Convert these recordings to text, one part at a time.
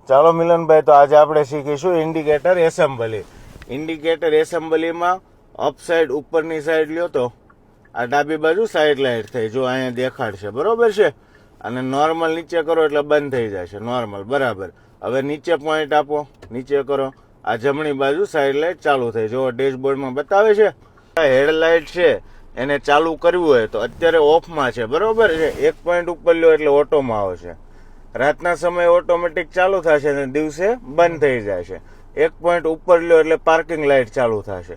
ચાલો મિલનભાઈ, તો આજે આપણે શીખીશું ઇન્ડિકેટર એસેમ્બલી. ઇન્ડિકેટર એસેમ્બલીમાં અપ સાઈડ ઉપરની સાઈડ લ્યો તો આ ડાબી બાજુ સાઈડ લાઇટ થઈ, જો અહીંયા દેખાડશે, બરોબર છે. અને નોર્મલ નીચે કરો એટલે બંધ થઈ જશે, નોર્મલ, બરાબર. હવે નીચે પોઈન્ટ આપો, નીચે કરો, આ જમણી બાજુ સાઈડ લાઇટ ચાલુ થઈ, જો ડેશબોર્ડમાં બતાવે છે. હેડલાઇટ છે એને ચાલુ કરવું હોય તો અત્યારે ઓફમાં છે, બરોબર છે. એક પોઈન્ટ ઉપર લ્યો એટલે ઓટોમાં આવશે. રાતના સમયે ઓટોમેટિક ચાલુ થશે અને દિવસે બંધ થઈ જશે. એક પોઈન્ટ ઉપર લ્યો એટલે પાર્કિંગ લાઇટ ચાલુ થશે,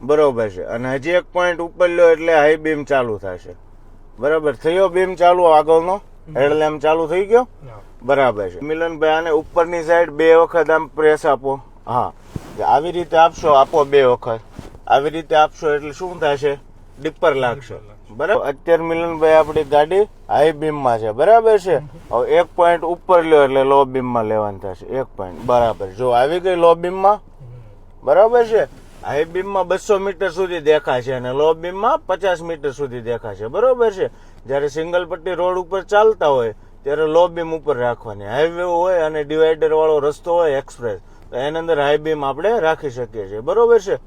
બરોબર છે. અને હજી એક પોઈન્ટ ઉપર લ્યો એટલે હાઈ બીમ ચાલુ થશે, બરાબર. થયો બીમ ચાલુ, આગળનો હેડલેમ્પ ચાલુ થઈ ગયો, બરાબર છે. મિલનભાઈ, આને ઉપરની સાઈડ 2 વખત આમ પ્રેસ આપો. હા, આવી રીતે આપશો, આપો 2 વખત. આવી રીતે આપશો એટલે શું થશે? ડીપર લાગશે, બરાબર. અત્યારે મિલનભાઈ આપણી ગાડી હાઈ બીમમાં છે, બરાબર છે. હવે એક પોઈન્ટ ઉપર લ્યો એટલે લો બીમમાં લેવાનું થશે, એક પોઈન્ટ, બરાબર. જો આવી ગઈ લો બીમમાં, બરાબર છે. હાઈ બીમમાં 200 મીટર સુધી દેખાશે અને લો બીમમાં 50 મીટર સુધી દેખાશે, બરોબર છે. જ્યારે સિંગલ પટ્ટી રોડ ઉપર ચાલતા હોય ત્યારે લો બીમ ઉપર રાખવાની. હાઈવે હોય અને ડિવાઈડર વાળો રસ્તો હોય એક્સપ્રેસ, તો એની અંદર હાઈ બીમ આપણે રાખી શકીએ છીએ, બરોબર છે.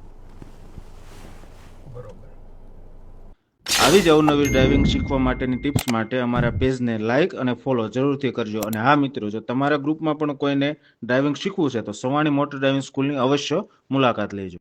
આવી જ અવનવી ડ્રાઇવિંગ શીખવા માટેની ટિપ્સ માટે અમારા પેજને લાઇક અને ફોલો જરૂરથી કરજો. અને હા મિત્રો, જો તમારા ગ્રુપમાં પણ કોઈને ડ્રાઇવિંગ શીખવું છે તો સવાણી મોટર ડ્રાઇવિંગ સ્કૂલની અવશ્ય મુલાકાત લેજો.